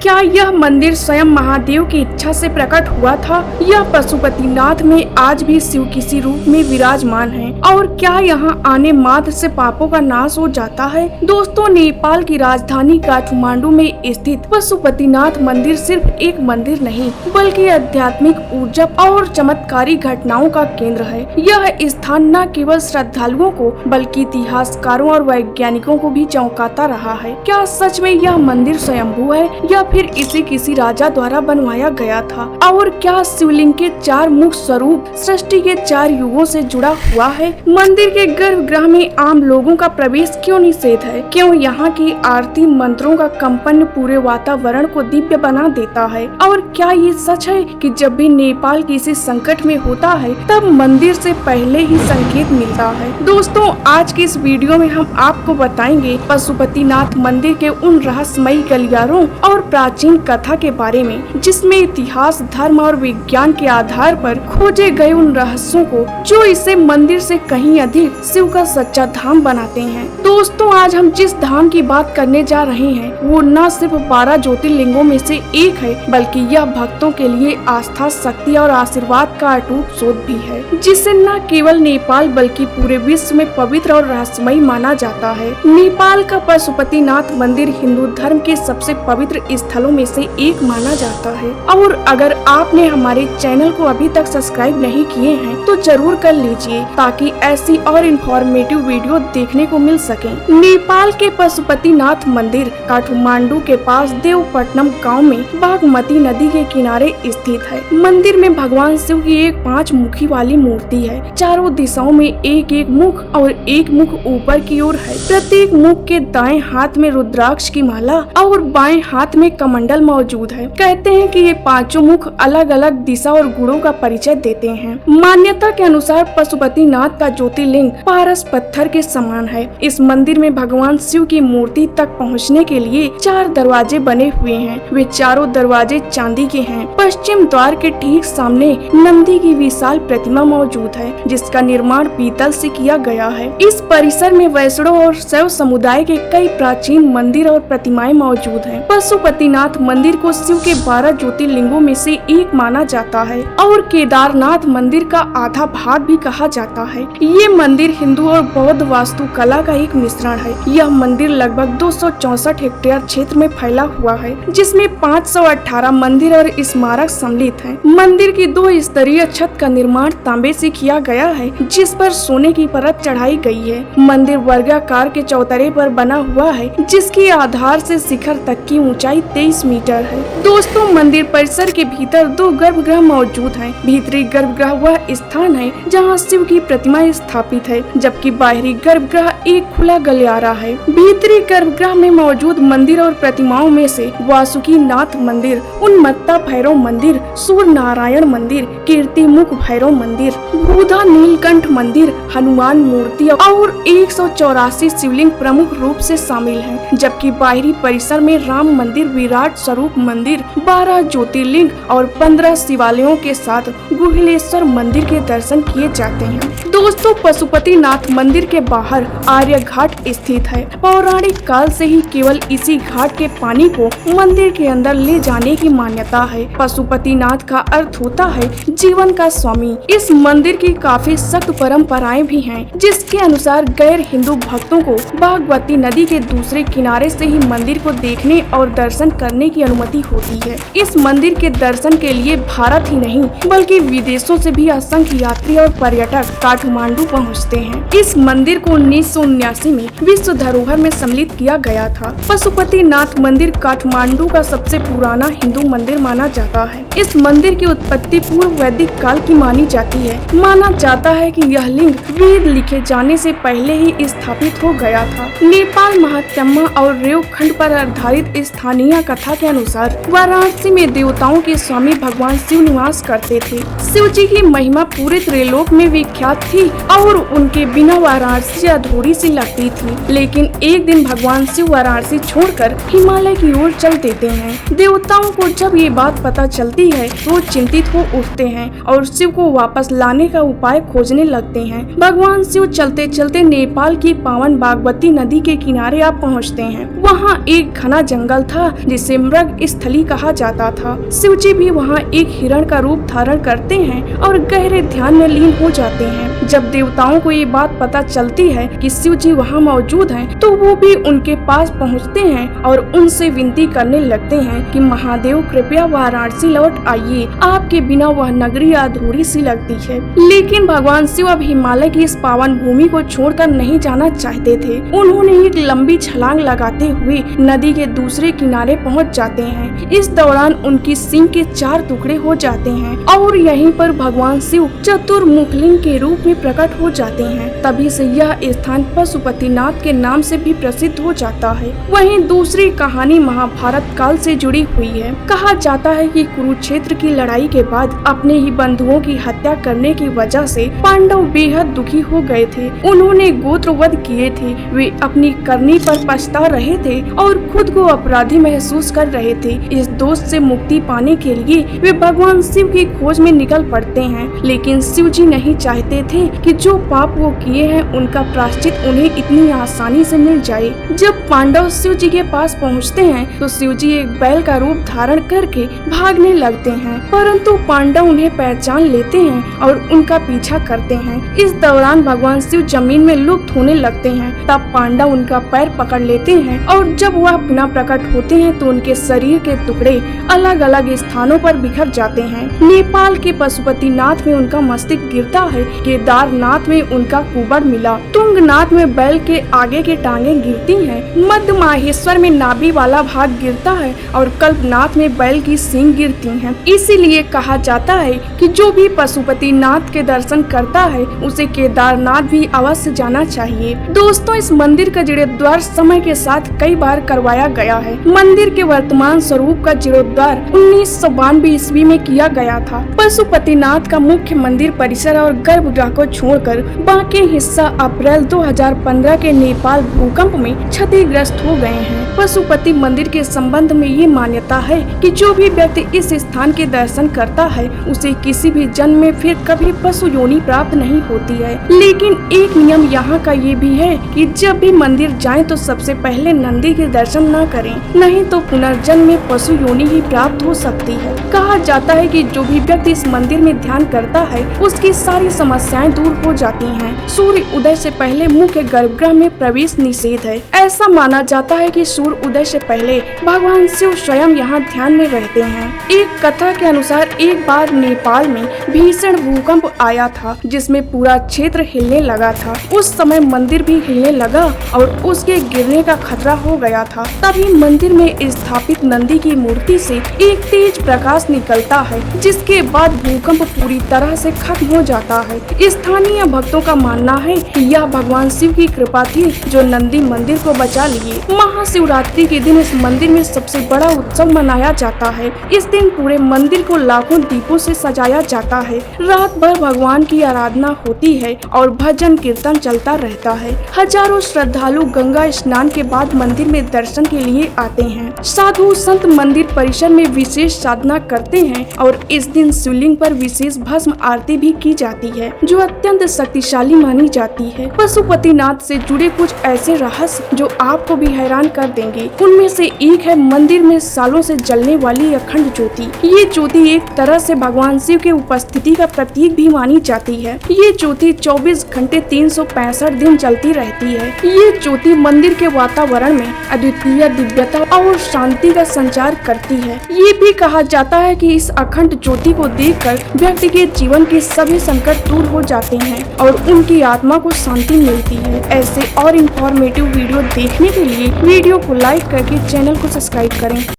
क्या यह मंदिर स्वयं महादेव की इच्छा से प्रकट हुआ था? यह पशुपतिनाथ में आज भी शिव किसी रूप में विराजमान है और क्या यहाँ आने मात्र से पापों का नाश हो जाता है? दोस्तों, नेपाल की राजधानी काठमांडू में स्थित पशुपतिनाथ मंदिर सिर्फ एक मंदिर नहीं बल्कि आध्यात्मिक ऊर्जा और चमत्कारी घटनाओं का केंद्र है। यह स्थान न केवल श्रद्धालुओं को बल्कि इतिहासकारों और वैज्ञानिकों को भी चौंकाता रहा है। क्या सच में यह मंदिर स्वयंभू है या फिर इसे किसी राजा द्वारा बनवाया गया था? और क्या शिवलिंग के 4 मुख स्वरूप सृष्टि के 4 युगों से जुड़ा हुआ है? मंदिर के गर्भगृह में आम लोगों का प्रवेश क्यों निषेध है? क्यों यहाँ की आरती मंत्रों का कंपन पूरे वातावरण को दिव्य बना देता है? और क्या ये सच है कि जब भी नेपाल किसी संकट में होता है तब मंदिर से पहले ही संकेत मिलता है? दोस्तों, आज की इस वीडियो में हम आपको बताएंगे पशुपतिनाथ मंदिर के उन रहस्यमयी गलियारों और प्राचीन कथा के बारे में जिसमें इतिहास, धर्म और विज्ञान के आधार पर खोजे गए उन रहस्यों को जो इसे मंदिर से कहीं अधिक शिव का सच्चा धाम बनाते हैं। दोस्तों, आज हम जिस धाम की बात करने जा रहे हैं वो न सिर्फ 12 ज्योतिर्लिंगों में से एक है बल्कि यह भक्तों के लिए आस्था, शक्ति और आशीर्वाद का अटूट स्रोत भी है, जिसे न केवल नेपाल बल्कि पूरे विश्व में पवित्र और रहस्यमयी माना जाता है। नेपाल का पशुपतिनाथ मंदिर हिंदू धर्म के सबसे पवित्र स्थलों में से एक माना जाता है और अगर आपने हमारे चैनल को अभी तक सब्सक्राइब नहीं किए हैं तो जरूर कर लीजिए ताकि ऐसी और इंफॉर्मेटिव वीडियो देखने को मिल सके। नेपाल के पशुपतिनाथ मंदिर काठमांडू के पास देवपट्टनम गांव में बागमती नदी के किनारे स्थित है। मंदिर में भगवान शिव की एक 5 मुखी वाली मूर्ति है। चारों दिशाओं में एक एक मुख और एक मुख ऊपर की ओर है। प्रत्येक मुख के दाएं हाथ में रुद्राक्ष की माला और बाएं हाथ में कमंडल मौजूद है। कहते हैं कि ये 5 मुख अलग अलग दिशा और गुणों का परिचय देते हैं। मान्यता के अनुसार पशुपतिनाथ का ज्योतिर्लिंग पारस पत्थर के समान है। इस मंदिर में भगवान शिव की मूर्ति तक पहुंचने के लिए 4 दरवाजे बने हुए हैं। वे चारों दरवाजे चांदी के हैं। पश्चिम द्वार के ठीक सामने नंदी की विशाल प्रतिमा मौजूद है जिसका निर्माण पीतल से किया गया है। इस परिसर में वैष्णव और शैव समुदाय के कई प्राचीन मंदिर और प्रतिमाएं मौजूद हैं। पशुपतिनाथ मंदिर को शिव के 12 ज्योतिर्लिंगों में से एक माना जाता है और केदारनाथ मंदिर का आधा भाग भी कहा जाता है। ये मंदिर हिंदू और बौद्ध वास्तुकला का एक मिश्रण है। यह मंदिर लगभग 264 हेक्टेयर क्षेत्र में फैला हुआ है जिसमें 518 मंदिर और स्मारक सम्मिलित हैं। मंदिर की 2 स्तरीय छत का निर्माण तांबे से किया गया है जिस पर सोने की परत चढ़ाई गई है। मंदिर वर्गाकार के चौतरे पर बना हुआ है जिसकी आधार से शिखर तक की ऊंचाई 23 मीटर है। दोस्तों, मंदिर परिसर के भीतर 2 गर्भगृह मौजूद हैं। भीतरी गर्भगृह वह स्थान है जहां शिव की प्रतिमा स्थापित है जबकि बाहरी गर्भगृह एक खुला गलियारा है। भीतरी गर्भगृह में मौजूद मंदिर और प्रतिमाओं में से वासुकी नाथ मंदिर, उन्मत्ता भैरव मंदिर, सूर्य नारायण मंदिर, कीर्ति मुख भैरव मंदिर, बुधा नीलकंठ मंदिर, हनुमान मूर्ति और 184 शिवलिंग प्रमुख रूप से शामिल हैं, जबकि बाहरी परिसर में राम मंदिर, विराट स्वरूप मंदिर, 12 ज्योतिर्लिंग और 15 शिवालयों के साथ गुहिलेश्वर मंदिर के दर्शन किए जाते हैं। दोस्तों, पशुपतिनाथ मंदिर के बाहर आर्य घाट स्थित है। पौराणिक काल से ही केवल इसी घाट के पानी को मंदिर के अंदर ले जाने की मान्यता है। पशुपतिनाथ का अर्थ होता है जीवन का स्वामी। इस मंदिर की काफी सख्त परंपराएं भी हैं, जिसके अनुसार गैर हिंदू भक्तों को बागमती नदी के दूसरे किनारे से ही मंदिर को देखने और दर्शन करने की अनुमति होती है। इस मंदिर के दर्शन के लिए भारत ही नहीं बल्कि विदेशों से भी असंख्य यात्री और पर्यटक काठमांडू पहुंचते हैं। इस मंदिर को 1979 में विश्व धरोहर में सम्मिलित किया गया था। पशुपतिनाथ मंदिर काठमांडू का सबसे पुराना हिंदू मंदिर माना जाता है। इस मंदिर की उत्पत्ति पूर्व वैदिक काल की मानी जाती है। माना जाता है कि यह लिंग वेद लिखे जाने से पहले ही स्थापित हो गया था। नेपाल महात्म्य और रेवखंड पर आधारित स्थानीय कथा के अनुसार वाराणसी में देवताओं के स्वामी भगवान शिव निवास करते थे। शिव जी की महिमा पूरे त्रिलोक में विख्यात थी और उनके बिना वाराणसी अधूरी सी लगती थी। लेकिन एक दिन भगवान शिव वाराणसी छोड़कर हिमालय की ओर चल देते हैं। देवताओं को जब ये बात पता चलती है तो चिंतित हो उठते हैं और शिव को वापस लाने का उपाय खोजने लगते हैं। भगवान शिव चलते चलते नेपाल की पावन बागमती नदी के किनारे आ पहुँचते हैं। वहाँ एक घना जंगल था जिसे मृग स्थली कहा जाता था। शिव जी भी वहाँ एक हिरण का रूप धारण करते हैं और गहरे ध्यान में लीन हो जाते हैं। जब देवताओं को ये बात पता चलती है कि शिव जी वहाँ मौजूद हैं, तो वो भी उनके पास पहुँचते हैं और उनसे विनती करने लगते हैं कि महादेव कृपया वाराणसी लौट आइए, आपके बिना वह नगरी अधूरी सी लगती है। लेकिन भगवान शिव अब हिमालय की इस पावन भूमि को छोड़कर नहीं जाना चाहते थे। उन्होंने एक लंबी छलांग लगाते हुए नदी के दूसरे किनारे पहुंच जाते हैं। इस दौरान उनकी सिंह के 4 टुकड़े हो जाते हैं और यहीं पर भगवान शिव चतुर्मुखलिंग के रूप में प्रकट हो जाते हैं। तभी से यह स्थान पशुपतिनाथ के नाम से भी प्रसिद्ध हो जाता है। वहीं दूसरी कहानी महाभारत काल से जुड़ी हुई है। कहा जाता है कि कुरुक्षेत्र की लड़ाई के बाद अपने ही बंधुओं की हत्या करने की वजह से पांडव बेहद दुखी हो गए थे। उन्होंने गोत्रवध किए थे। वे अपनी करनी पर पछता रहे थे और खुद को अपराधी महसूस कर रहे थे। इस दोष से मुक्ति पाने के लिए वे भगवान शिव की खोज में निकल पड़ते हैं। लेकिन शिव जी नहीं चाहते थे कि जो पाप वो किए हैं उनका प्रायश्चित उन्हें इतनी आसानी से मिल जाए। जब पांडव शिव जी के पास पहुंचते हैं तो शिव जी एक बैल का रूप धारण करके भागने लगते हैं, परंतु पांडव उन्हें पहचान लेते हैं और उनका पीछा करते हैं। इस दौरान भगवान शिव जमीन में लुप्त होने लगते हैं। तब पांडव उनका पैर पकड़ लेते हैं और जब वह पुनः प्रकट होते हैं तो उनके शरीर के टुकड़े अलग अलग स्थानों पर बिखर जाते हैं। नेपाल के पशुपतिनाथ में उनका मस्तिष्क गिरता है, केदारनाथ में उनका कुबड़ मिला, तुंगनाथ में बैल के आगे की टांगे गिरती हैं, मध्य माहेश्वर में नाभि वाला भाग गिरता है और कल्पनाथ में बैल की सींग गिरती हैं। इसीलिए कहा जाता है कि जो भी पशुपतिनाथ के दर्शन करता है उसे केदारनाथ भी अवश्य जाना चाहिए। दोस्तों, इस मंदिर का जीर्णोद्धार समय के साथ कई बार करवाया गया है। मंदिर के वर्तमान स्वरूप का जीर्णोद्धार 1992 ईस्वी में किया गया था। पशुपतिनाथ का मुख्य मंदिर परिसर और गर्भगृह को छोड़कर बाकी हिस्सा अप्रैल 2015 के नेपाल भूकंप में क्षतिग्रस्त हो गए हैं। पशुपति मंदिर के संबंध में ये मान्यता है कि जो भी व्यक्ति इस स्थान के दर्शन करता है उसे किसी भी जन्म में फिर कभी पशु योनि प्राप्त नहीं होती है। लेकिन एक नियम यहाँ का ये भी है कि जब भी मंदिर जाएं तो सबसे पहले नंदी के दर्शन न करें, नहीं तो पुनर्जन्म में पशु योनि ही प्राप्त हो सकती है। कहा जाता है कि जो भी व्यक्ति इस मंदिर में ध्यान करता है उसकी सारी समस्याएं दूर हो जाती हैं। सूर्य उदय से पहले मुख्य गर्भगृह में प्रवेश निषेध है। ऐसा माना जाता है कि सूर्य उदय से पहले भगवान शिव स्वयं यहाँ ध्यान में रहते हैं। एक कथा के अनुसार एक बार नेपाल में भीषण भूकंप आया था जिसमें पूरा क्षेत्र हिलने लगा था। उस समय मंदिर भी हिलने लगा और उसके गिरने का खतरा हो गया था। तभी मंदिर में स्थापित नंदी की मूर्ति से एक तेज प्रकाश निकलता है, जिसके बाद भूकंप पूरी तरह से खत्म हो जाता है। स्थानीय भक्तों का मानना है कि यह भगवान शिव की कृपा थी जो नंदी मंदिर को बचा लिए। महाशिवरात्रि के दिन इस मंदिर में सबसे बड़ा उत्सव मनाया जाता है। इस दिन पूरे मंदिर को लाखों दीपों से सजाया जाता है। रात भर भगवान की आराधना होती है और भजन कीर्तन चलता रहता है। हजारों श्रद्धालु गंगा स्नान के बाद मंदिर में दर्शन के लिए आते हैं। साधु संत मंदिर परिसर में विशेष साधना करते हैं और इस दिन शिवलिंग पर विशेष भस्म आरती भी की जाती है जो अत्यंत शक्तिशाली मानी जाती है। पशुपतिनाथ से जुड़े कुछ ऐसे रहस्य जो आपको भी हैरान कर देंगे। उनमें से एक है मंदिर में सालों से जलने वाली अखंड ज्योति। ये ज्योति एक तरह से भगवान शिव के उपस्थिति का प्रतीक भी मानी जाती है। ये ज्योति 24 घंटे 365 दिन जलती रहती है। ये ज्योति मंदिर के वातावरण में अद्वितीय दिव्यता और शांति का संचार करती है। ये भी कहा जाता है कि इस अखंड ज्योति को देखकर व्यक्ति के जीवन के सभी संकट दूर हो जाते हैं और उनकी आत्मा को शांति मिलती है। ऐसे और इंफॉर्मेटिव वीडियो देखने के लिए वीडियो को लाइक करके चैनल को सब्सक्राइब करें।